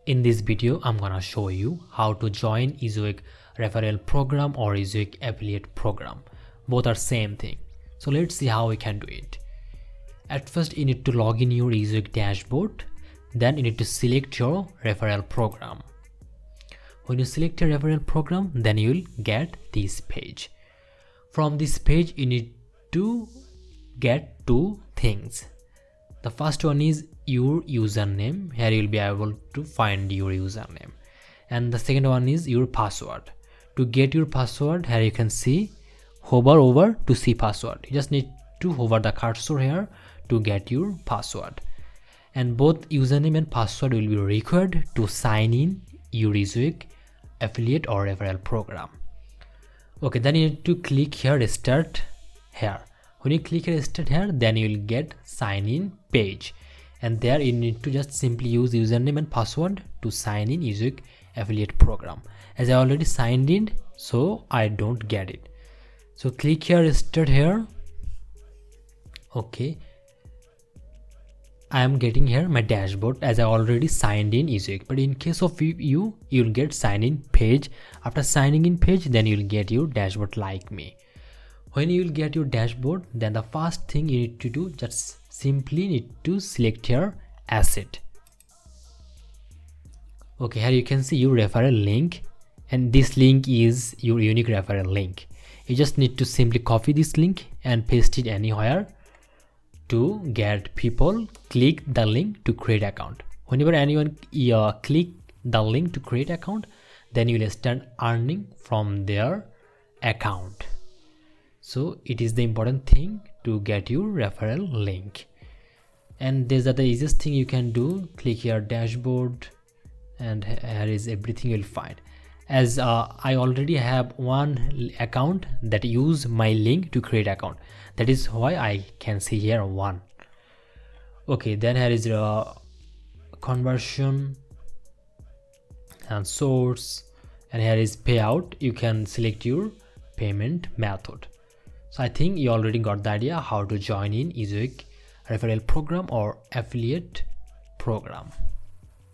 In this video, I'm gonna show you how to join Ezoic Referral program or Ezoic Affiliate program. Both are same thing. So let's see how we can do it. At first, you need to log in your Ezoic dashboard. Then you need to select your referral program. When you select your referral program, then you will get this page. From this page, you need to get two things. The first one is your username. Here you will be able to find your username. And the second one is your password. To get your password, here you can see hover over to see password. You just need to hover the cursor here to get your password. And both username and password will be required to sign in your Ezoic affiliate or referral program. Okay, then you need to click here start here. When you click here start here, then you will get sign in page, and there you need to just simply use username and password to sign in Ezoic affiliate program. As I already signed in, so I don't get it. So click here start here. Okay, I am getting here my dashboard as I already signed in Ezoic. But in case of you'll get sign in page. After signing in page, then you'll get your dashboard like me. When you will get your dashboard, then the first thing you need to do, just simply need to select your asset. Okay, here you can see your referral link, and this link is your unique referral link. You just need to simply copy this link and paste it anywhere to get people click the link to create account. Whenever anyone click the link to create account, then you will start earning from their account. So it is the important thing to get your referral link. And these are the easiest thing you can do. Click here dashboard, and here is everything you'll find. As I already have one account that use my link to create account, that is why I can see here one. Okay, then here is conversion and source, and here is payout. You can select your payment method. So I think you already got the idea how to join in Ezoic referral program or affiliate program.